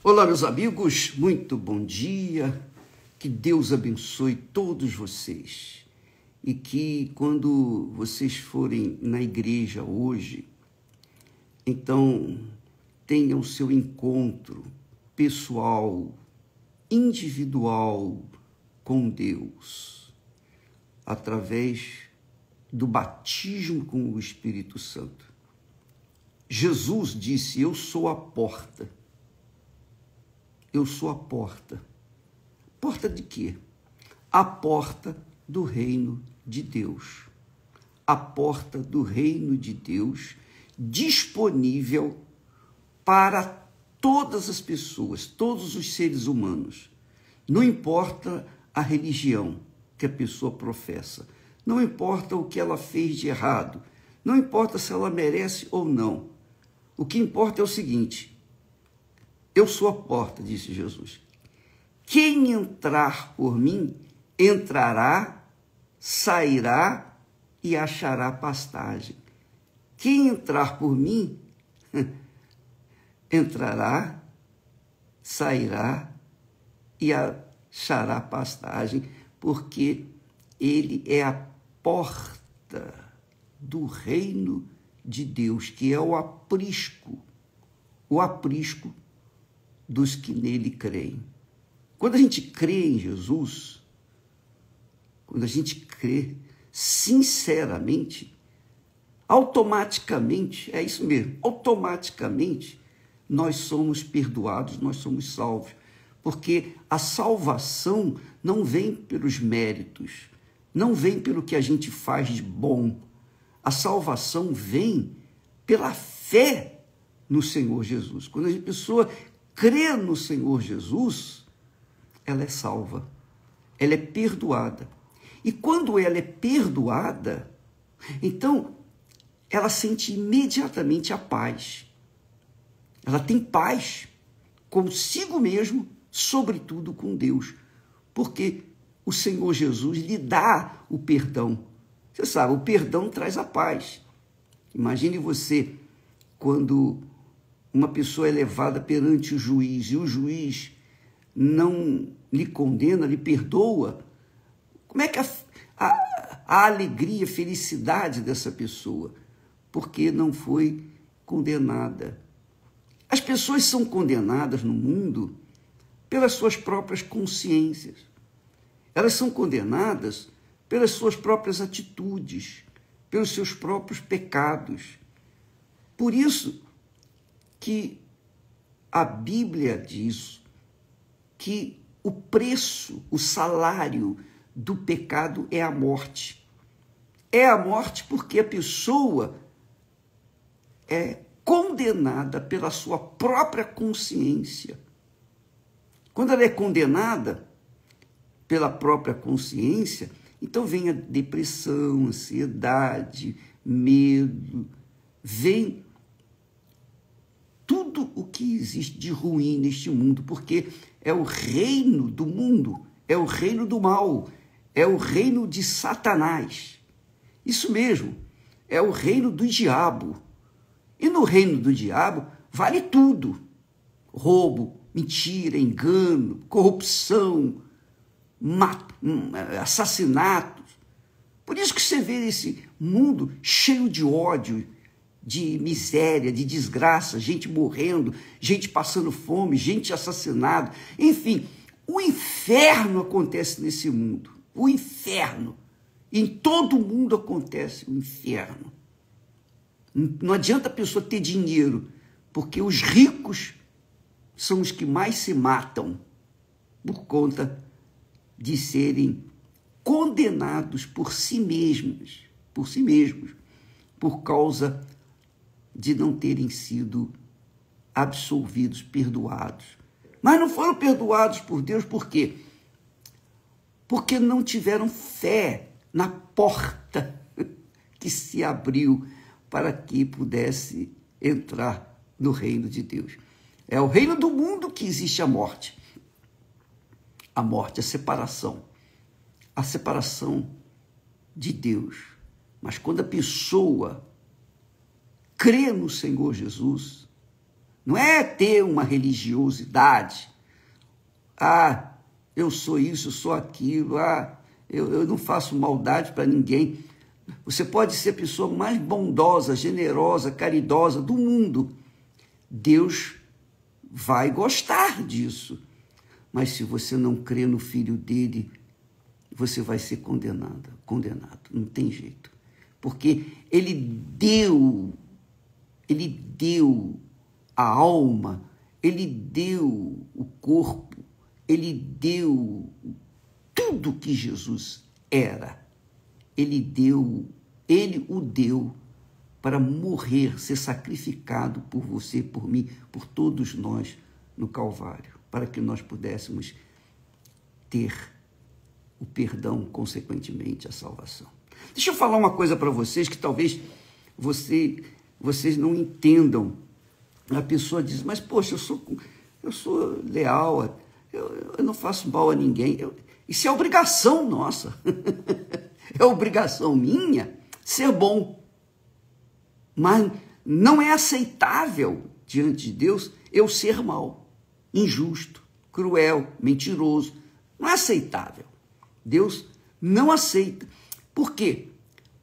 Olá, meus amigos, muito bom dia, que Deus abençoe todos vocês e que quando vocês forem na igreja hoje, então tenham seu encontro pessoal, individual com Deus, através do batismo com o Espírito Santo. Jesus disse: eu sou a porta. Eu sou a porta. Porta de quê? A porta do reino de Deus. A porta do reino de Deus disponível para todas as pessoas, todos os seres humanos. Não importa a religião que a pessoa professa, não importa o que ela fez de errado, não importa se ela merece ou não. O que importa é o seguinte: eu sou a porta, disse Jesus. Quem entrar por mim, entrará, sairá e achará pastagem. Quem entrar por mim, entrará, sairá e achará pastagem, porque ele é a porta do reino de Deus, que é o aprisco dos que nele creem. Quando a gente crê em Jesus, quando a gente crê sinceramente, automaticamente, é isso mesmo, automaticamente nós somos perdoados, nós somos salvos, porque a salvação não vem pelos méritos, não vem pelo que a gente faz de bom. A salvação vem pela fé no Senhor Jesus. Quando a pessoa crê no Senhor Jesus, ela é salva, ela é perdoada. E quando ela é perdoada, então ela sente imediatamente a paz. Ela tem paz consigo mesmo, sobretudo com Deus, porque o Senhor Jesus lhe dá o perdão. Você sabe, o perdão traz a paz. Imagine você, quando uma pessoa é levada perante o juiz e o juiz não lhe condena, lhe perdoa, como é que a alegria, a felicidade dessa pessoa? Porque não foi condenada. As pessoas são condenadas no mundo pelas suas próprias consciências. Elas são condenadas pelas suas próprias atitudes, pelos seus próprios pecados. Por isso que a Bíblia diz que o preço, o salário do pecado é a morte. É a morte porque a pessoa é condenada pela sua própria consciência. Quando ela é condenada pela própria consciência, então vem a depressão, ansiedade, medo, vem tudo o que existe de ruim neste mundo, porque é o reino do mundo, é o reino do mal, é o reino de Satanás. Isso mesmo, é o reino do diabo. E no reino do diabo vale tudo: roubo, mentira, engano, corrupção, assassinatos. Por isso que você vê esse mundo cheio de ódio, de miséria, de desgraça, gente morrendo, gente passando fome, gente assassinada. Enfim, o inferno acontece nesse mundo. O inferno. Em todo mundo acontece o inferno. Não adianta a pessoa ter dinheiro, porque os ricos são os que mais se matam por conta de serem condenados por si mesmos, por causa de não terem sido absolvidos, perdoados. Mas não foram perdoados por Deus, por quê? Porque não tiveram fé na porta que se abriu para que pudesse entrar no reino de Deus. É o reino do mundo que existe a morte. A morte, a separação de Deus. Mas quando a pessoa crê no Senhor Jesus, Não é ter uma religiosidade. Ah, eu sou isso, eu sou aquilo. Ah, eu não faço maldade para ninguém. Você pode ser a pessoa mais bondosa, generosa, caridosa do mundo. Deus vai gostar disso. Mas se você não crê no Filho dele, você vai ser condenado. Não tem jeito. Porque ele deu a alma, ele deu o corpo, ele deu tudo que Jesus era. Ele o deu para morrer, ser sacrificado por você, por mim, por todos nós no Calvário, para que nós pudéssemos ter o perdão, consequentemente, a salvação. Deixa eu falar uma coisa para vocês que talvez vocês não entendam. A pessoa diz, mas poxa, eu sou leal, eu não faço mal a ninguém. Isso é obrigação nossa. É obrigação minha ser bom. Mas não é aceitável diante de Deus eu ser mal, injusto, cruel, mentiroso. Não é aceitável. Deus não aceita. Por quê?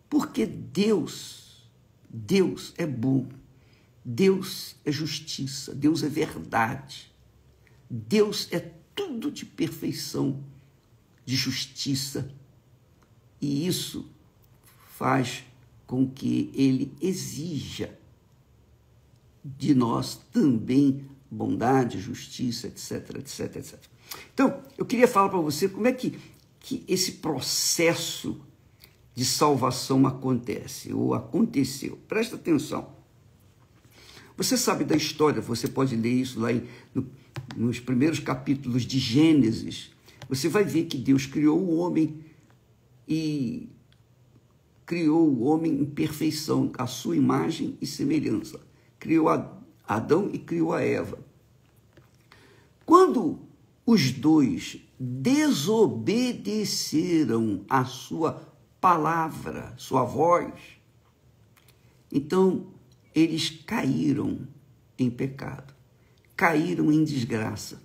Porque Deus é bom. Deus é justiça. Deus é verdade. Deus é tudo de perfeição, de justiça. E isso faz com que ele exija de nós também bondade, justiça, etc, etc, etc. Então, eu queria falar para você como é que esse processo de salvação acontece, ou aconteceu. Presta atenção. Você sabe da história, você pode ler isso lá nos primeiros capítulos de Gênesis. Você vai ver que Deus criou o homem e criou o homem em perfeição, à sua imagem e semelhança. Criou Adão e criou a Eva. Quando os dois desobedeceram a sua palavra, sua voz, então eles caíram em pecado, caíram em desgraça.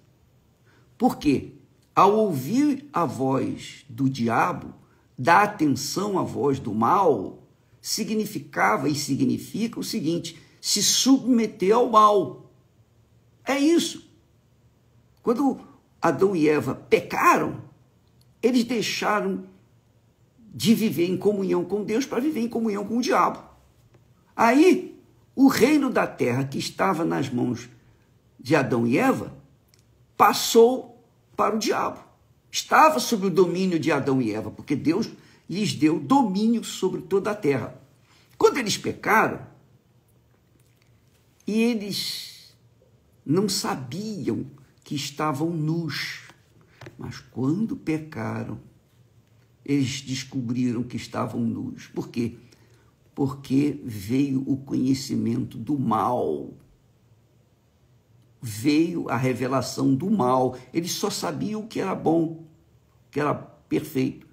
Por quê? Ao ouvir a voz do diabo, dar atenção à voz do mal, significava e significa o seguinte: se submeter ao mal. É isso. Quando Adão e Eva pecaram, eles deixaram de viver em comunhão com Deus para viver em comunhão com o diabo. Aí, o reino da terra que estava nas mãos de Adão e Eva passou para o diabo. Estava sob o domínio de Adão e Eva, porque Deus lhes deu domínio sobre toda a terra. Quando eles pecaram, e eles não sabiam que estavam nus, mas quando pecaram, eles descobriram que estavam nus. Por quê? Porque veio o conhecimento do mal. Veio a revelação do mal. Eles só sabiam o que era bom, que era perfeito.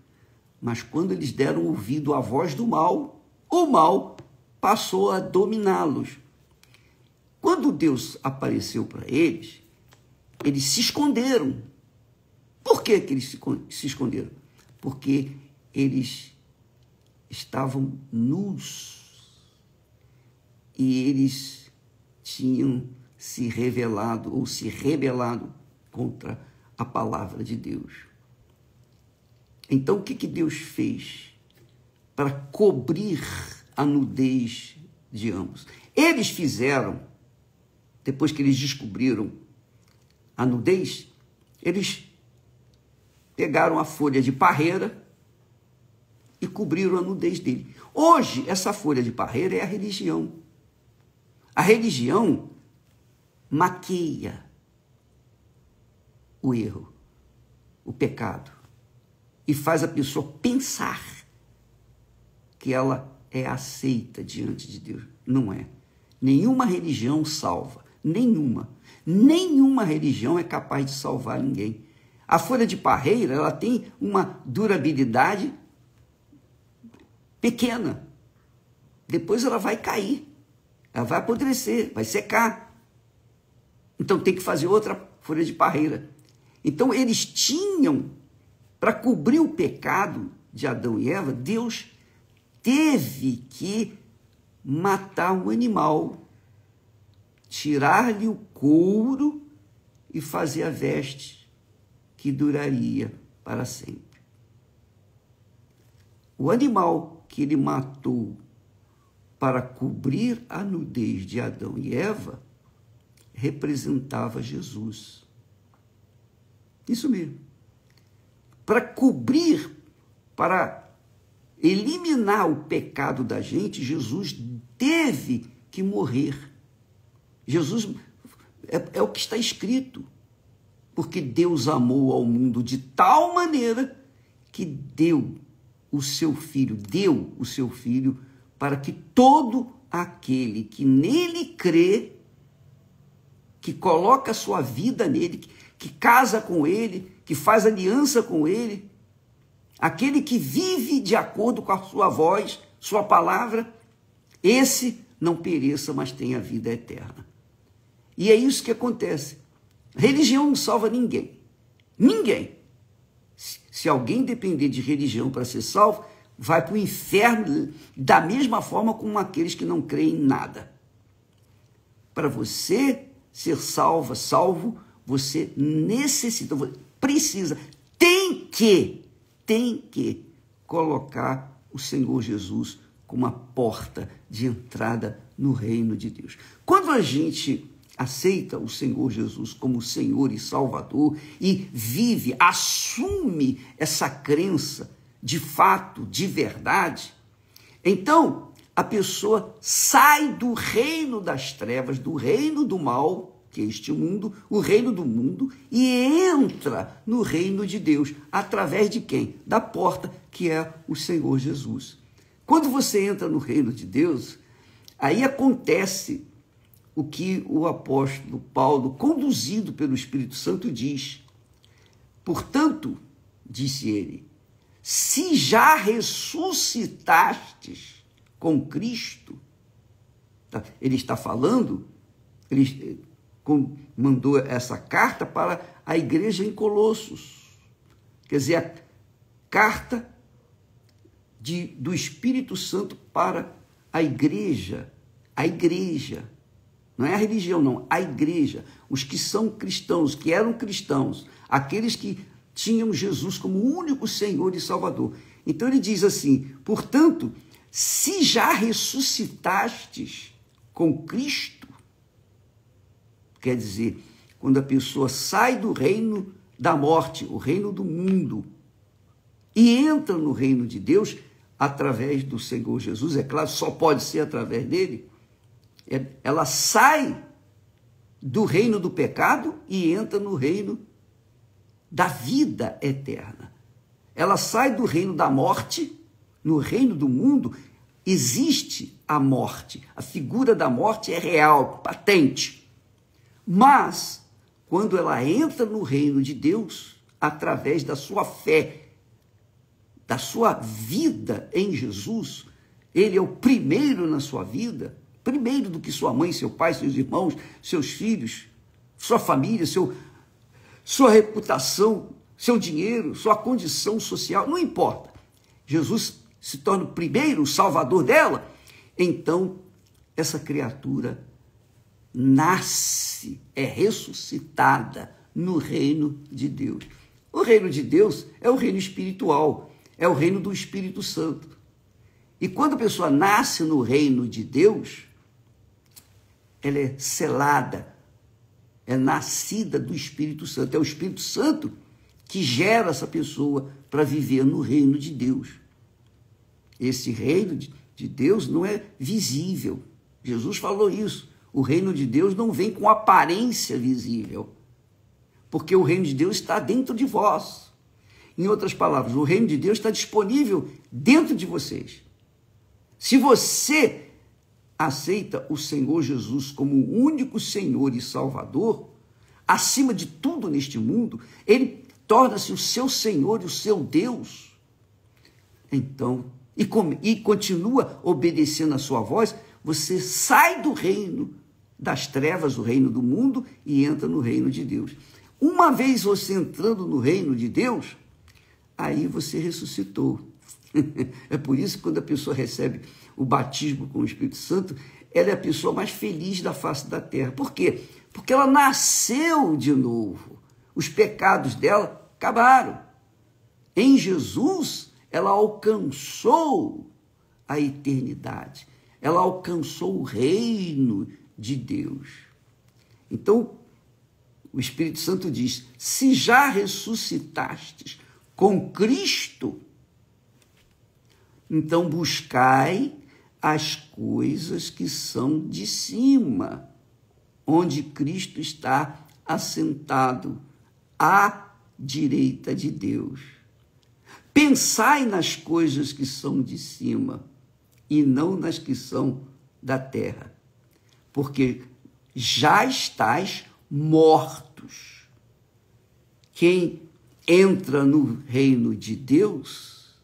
Mas quando eles deram ouvido à voz do mal, o mal passou a dominá-los. Quando Deus apareceu para eles, eles se esconderam. Por que eles se esconderam? Porque eles estavam nus e eles tinham se revelado ou se rebelado contra a palavra de Deus. Então, o que Deus fez para cobrir a nudez de ambos? Eles fizeram, depois que eles descobriram a nudez, eles pegaram a folha de parreira e cobriram a nudez dele. Hoje, essa folha de parreira é a religião. A religião maqueia o erro, o pecado, e faz a pessoa pensar que ela é aceita diante de Deus. Não é. Nenhuma religião salva. Nenhuma. Nenhuma religião é capaz de salvar ninguém. A folha de parreira, ela tem uma durabilidade pequena. Depois ela vai cair. Ela vai apodrecer, vai secar. Então tem que fazer outra folha de parreira. Então eles tinham, para cobrir o pecado de Adão e Eva, Deus teve que matar um animal, tirar-lhe o couro e fazer a veste que duraria para sempre. O animal que ele matou para cobrir a nudez de Adão e Eva representava Jesus. Isso mesmo. Para cobrir, para eliminar o pecado da gente, Jesus teve que morrer. Jesus é o que está escrito. Porque Deus amou ao mundo de tal maneira que deu o seu filho para que todo aquele que nele crê, que coloca a sua vida nele, que casa com ele, que faz aliança com ele, aquele que vive de acordo com a sua voz, sua palavra, esse não pereça, mas tenha vida eterna. E é isso que acontece. Religião não salva ninguém. Ninguém. Se alguém depender de religião para ser salvo, vai para o inferno da mesma forma como aqueles que não creem em nada. Para você ser salvo, você necessita, precisa, tem que colocar o Senhor Jesus como a porta de entrada no reino de Deus. Quando a gente aceita o Senhor Jesus como Senhor e Salvador e vive, assume essa crença de fato, de verdade, então a pessoa sai do reino das trevas, do reino do mal, que é este mundo, o reino do mundo, e entra no reino de Deus. Através de quem? Da porta, que é o Senhor Jesus. Quando você entra no reino de Deus, aí acontece o que o apóstolo Paulo, conduzido pelo Espírito Santo, diz. Portanto, disse ele, se já ressuscitastes com Cristo, ele está falando, ele mandou essa carta para a igreja em Colossos, quer dizer, a carta do Espírito Santo para a igreja, não é a religião, não, a igreja, os que são cristãos, que eram cristãos, aqueles que tinham Jesus como único Senhor e Salvador. Então ele diz assim, portanto, se já ressuscitastes com Cristo, quer dizer, quando a pessoa sai do reino da morte, o reino do mundo, e entra no reino de Deus, através do Senhor Jesus, é claro, só pode ser através dele, ela sai do reino do pecado e entra no reino da vida eterna. Ela sai do reino da morte, no reino do mundo, existe a morte. A figura da morte é real, patente. Mas, quando ela entra no reino de Deus, através da sua fé, da sua vida em Jesus, ele é o primeiro na sua vida, primeiro do que sua mãe, seu pai, seus irmãos, seus filhos, sua família, sua reputação, seu dinheiro, sua condição social, não importa. Jesus se torna o primeiro, o salvador dela, então essa criatura nasce, é ressuscitada no reino de Deus. O reino de Deus é o reino espiritual, é o reino do Espírito Santo. E quando a pessoa nasce no reino de Deus, ela é selada, é nascida do Espírito Santo. É o Espírito Santo que gera essa pessoa para viver no reino de Deus. Esse reino de Deus não é visível. Jesus falou isso. O reino de Deus não vem com aparência visível, porque o reino de Deus está dentro de vós. Em outras palavras, o reino de Deus está disponível dentro de vocês. Se você aceita o Senhor Jesus como o único Senhor e Salvador, acima de tudo neste mundo, ele torna-se o seu Senhor e o seu Deus. Então, e continua obedecendo a sua voz, você sai do reino das trevas, o reino do mundo, e entra no reino de Deus. Uma vez você entrando no reino de Deus, aí você ressuscitou. É por isso que quando a pessoa recebe o batismo com o Espírito Santo, ela é a pessoa mais feliz da face da terra. Por quê? Porque ela nasceu de novo. Os pecados dela acabaram. Em Jesus, ela alcançou a eternidade. Ela alcançou o reino de Deus. Então, o Espírito Santo diz: se já ressuscitastes com Cristo, então buscai as coisas que são de cima, onde Cristo está assentado à direita de Deus. Pensai nas coisas que são de cima e não nas que são da terra, porque já estáis mortos. Quem entra no reino de Deus,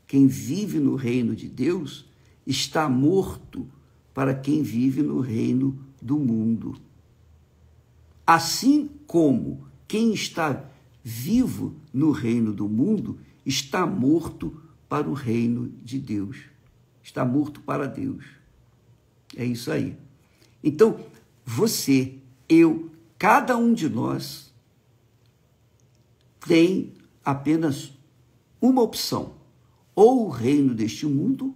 quem vive no reino de Deus, está morto para quem vive no reino do mundo. Assim como quem está vivo no reino do mundo está morto para o reino de Deus. Está morto para Deus. É isso aí. Então, você, eu, cada um de nós tem apenas uma opção: ou o reino deste mundo,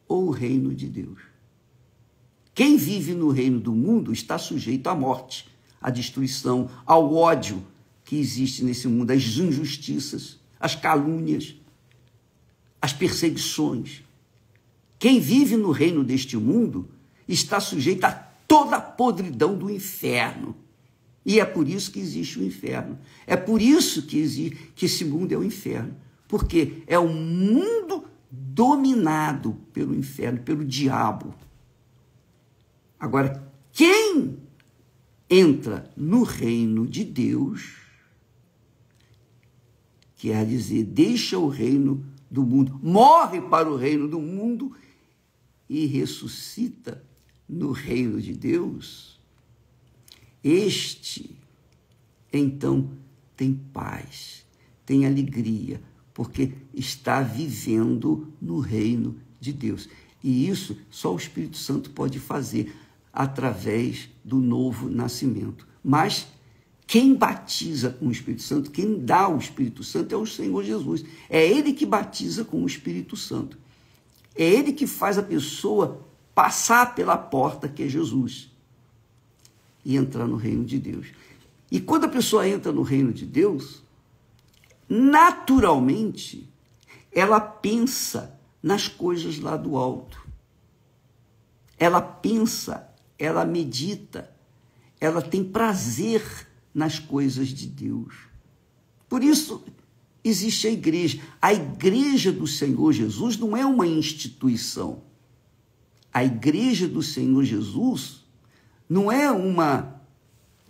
ou o reino de Deus. Quem vive no reino do mundo está sujeito à morte, à destruição, ao ódio que existe nesse mundo, às injustiças, às calúnias, às perseguições. Quem vive no reino deste mundo está sujeito a toda a podridão do inferno. E é por isso que existe o inferno. É por isso que esse mundo é o inferno. Porque é um mundo dominado pelo inferno, pelo diabo. Agora, quem entra no reino de Deus, quer dizer, deixa o reino do mundo, morre para o reino do mundo e ressuscita no reino de Deus, este, então, tem paz, tem alegria, porque está vivendo no reino de Deus. E isso só o Espírito Santo pode fazer através do novo nascimento. Mas quem batiza com o Espírito Santo, quem dá o Espírito Santo é o Senhor Jesus. É Ele que batiza com o Espírito Santo. É Ele que faz a pessoa passar pela porta que é Jesus e entrar no reino de Deus. E quando a pessoa entra no reino de Deus, naturalmente, ela pensa nas coisas lá do alto. Ela pensa, ela medita, ela tem prazer nas coisas de Deus. Por isso existe a igreja. A igreja do Senhor Jesus não é uma instituição. A igreja do Senhor Jesus não é uma,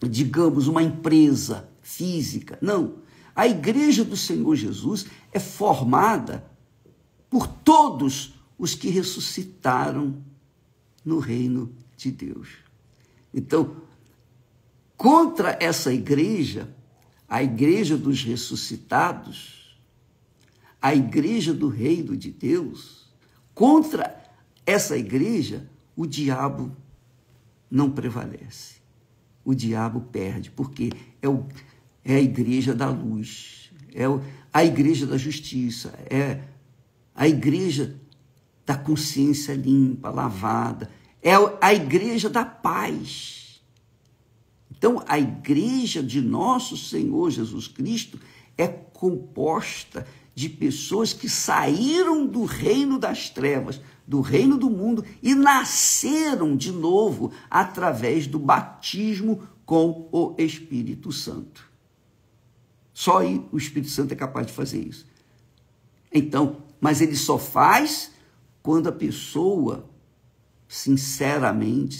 digamos, uma empresa física. Não. A igreja do Senhor Jesus é formada por todos os que ressuscitaram no reino de Deus. Então, contra essa igreja, a igreja dos ressuscitados, a igreja do reino de Deus, contra essa igreja, o diabo não prevalece. O diabo perde, porque é a igreja da luz, é a igreja da justiça, é a igreja da consciência limpa, lavada, é a igreja da paz. Então, a igreja de nosso Senhor Jesus Cristo é composta de pessoas que saíram do reino das trevas, do reino do mundo, e nasceram de novo através do batismo com o Espírito Santo. Só aí o Espírito Santo é capaz de fazer isso. Então, mas ele só faz quando a pessoa sinceramente,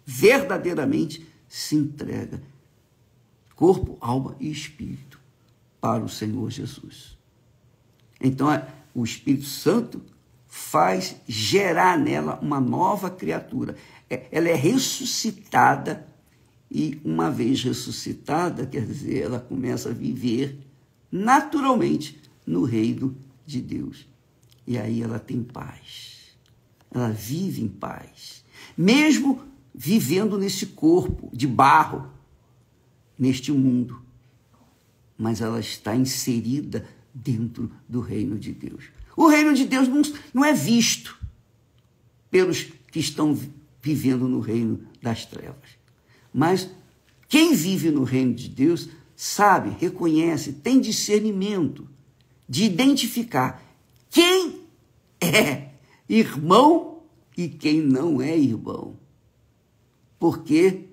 verdadeiramente se entrega, corpo, alma e espírito, para o Senhor Jesus. Então, o Espírito Santo faz gerar nela uma nova criatura. Ela é ressuscitada e, uma vez ressuscitada, quer dizer, ela começa a viver naturalmente no reino de Deus. E aí ela tem paz. Ela vive em paz. Mesmo vivendo nesse corpo de barro, neste mundo. Mas ela está inserida dentro do reino de Deus. O reino de Deus não é visto pelos que estão vivendo no reino das trevas. Mas quem vive no reino de Deus sabe, reconhece, tem discernimento de identificar quem é irmão e quem não é irmão. Porque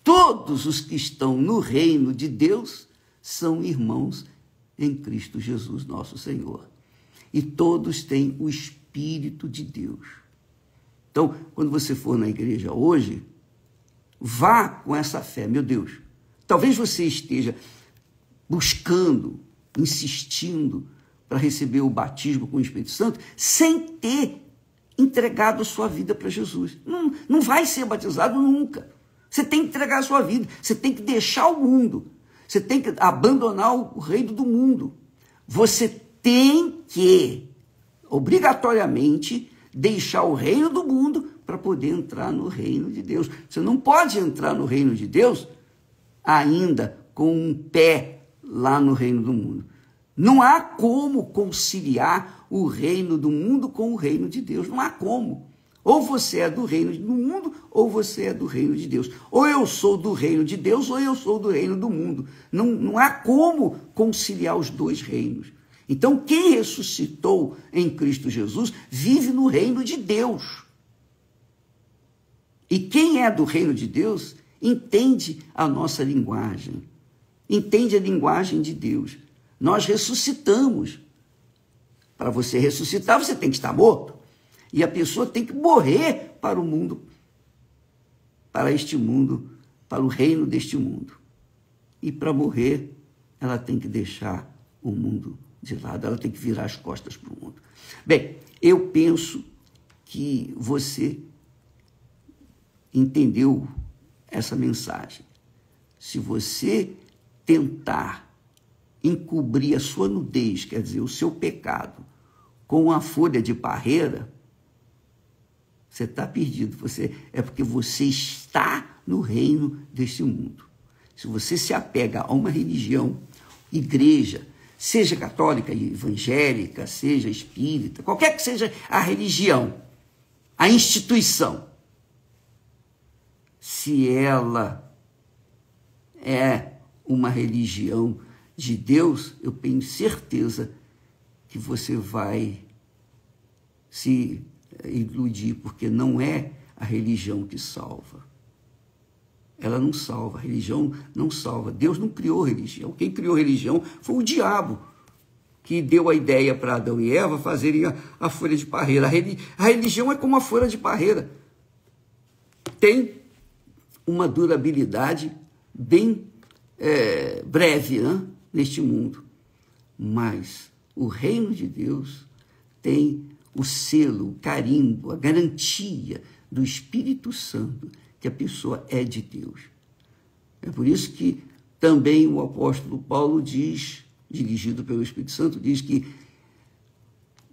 todos os que estão no reino de Deus são irmãos em Cristo Jesus, nosso Senhor. E todos têm o Espírito de Deus. Então, quando você for na igreja hoje, vá com essa fé. Meu Deus, talvez você esteja buscando, insistindo para receber o batismo com o Espírito Santo, sem ter entregado a sua vida para Jesus. Não vai ser batizado nunca. Você tem que entregar a sua vida. Você tem que deixar o mundo. Você tem que abandonar o reino do mundo. Você tem que, obrigatoriamente, deixar o reino do mundo para poder entrar no reino de Deus. Você não pode entrar no reino de Deus ainda com um pé lá no reino do mundo. Não há como conciliar o reino do mundo com o reino de Deus. Não há como. Ou você é do reino do mundo, ou você é do reino de Deus. Ou eu sou do reino de Deus, ou eu sou do reino do mundo. Não há como conciliar os dois reinos. Então, quem ressuscitou em Cristo Jesus vive no reino de Deus. E quem é do reino de Deus entende a nossa linguagem, entende a linguagem de Deus. Nós ressuscitamos. Para você ressuscitar, você tem que estar morto. E a pessoa tem que morrer para o mundo, para este mundo, para o reino deste mundo. E para morrer, ela tem que deixar o mundo de lado, ela tem que virar as costas para o mundo. Bem, eu penso que você entendeu essa mensagem. Se você tentar encobrir a sua nudez, quer dizer, o seu pecado, com uma folha de parreira, você está perdido. É porque você está no reino deste mundo. Se você se apega a uma religião, igreja, seja católica, evangélica, seja espírita, qualquer que seja a religião, a instituição, se ela é uma religião de Deus, eu tenho certeza que você vai se iludir, porque não é a religião que salva. Ela não salva, a religião não salva. Deus não criou religião. Quem criou religião foi o diabo, que deu a ideia para Adão e Eva fazerem a folha de parreira. A religião é como a folha de parreira. Tem uma durabilidade bem breve, né, neste mundo. Mas o reino de Deus tem o selo, o carimbo, a garantia do Espírito Santo, que a pessoa é de Deus. É por isso que também o apóstolo Paulo diz, dirigido pelo Espírito Santo, diz que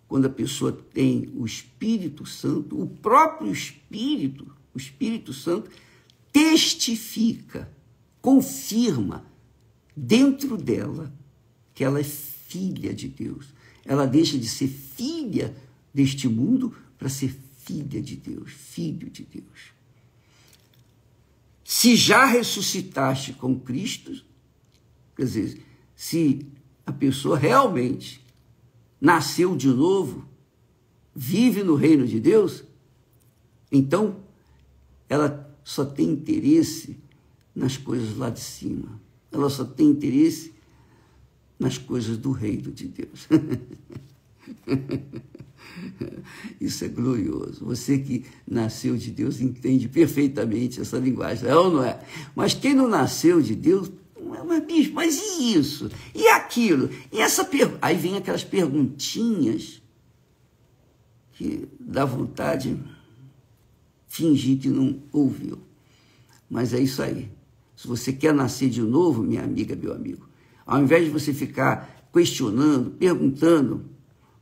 quando a pessoa tem o Espírito Santo, o próprio Espírito, o Espírito Santo, testifica, confirma dentro dela que ela é filha de Deus. Ela deixa de ser filha deste mundo para ser filha de Deus, filho de Deus. Se já ressuscitaste com Cristo, quer dizer, se a pessoa realmente nasceu de novo, vive no reino de Deus, então ela só tem interesse nas coisas lá de cima. Ela só tem interesse nas coisas do reino de Deus. Isso é glorioso. Você que nasceu de Deus entende perfeitamente essa linguagem, é ou não é? Mas quem não nasceu de Deus, mas e isso? E aquilo? E essa aí vem aquelas perguntinhas que dá vontade de fingir que não ouviu. Mas é isso aí. Se você quer nascer de novo, minha amiga, meu amigo, ao invés de você ficar questionando, perguntando,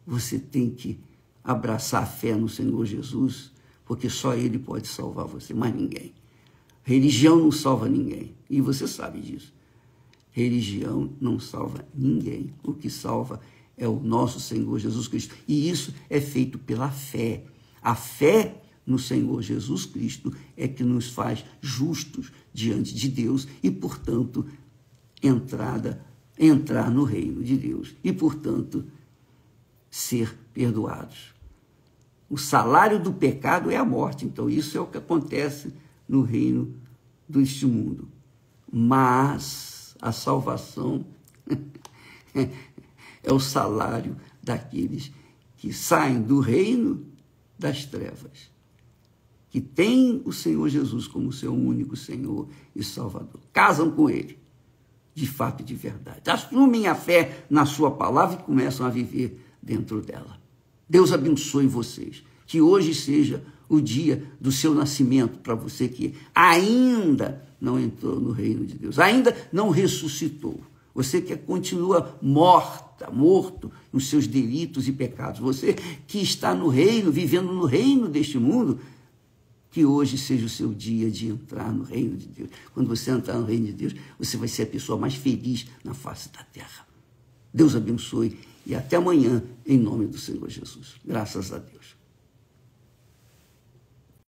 você tem que abraçar a fé no Senhor Jesus, porque só Ele pode salvar você, mais ninguém. Religião não salva ninguém, e você sabe disso. Religião não salva ninguém. O que salva é o nosso Senhor Jesus Cristo. E isso é feito pela fé. A fé no Senhor Jesus Cristo é que nos faz justos diante de Deus e, portanto, entrar no reino de Deus e, portanto, ser perdoados. O salário do pecado é a morte. Então, isso é o que acontece no reino deste mundo. Mas a salvação é o salário daqueles que saem do reino das trevas, que têm o Senhor Jesus como seu único Senhor e Salvador. Casam com Ele, de fato e de verdade. Assumem a fé na sua palavra e começam a viver dentro dela. Deus abençoe vocês. Que hoje seja o dia do seu nascimento para você que ainda não entrou no reino de Deus, ainda não ressuscitou. Você que continua morto nos seus delitos e pecados. Você que está no reino, vivendo no reino deste mundo, que hoje seja o seu dia de entrar no reino de Deus. Quando você entrar no reino de Deus, você vai ser a pessoa mais feliz na face da terra. Deus abençoe e até amanhã, em nome do Senhor Jesus. Graças a Deus.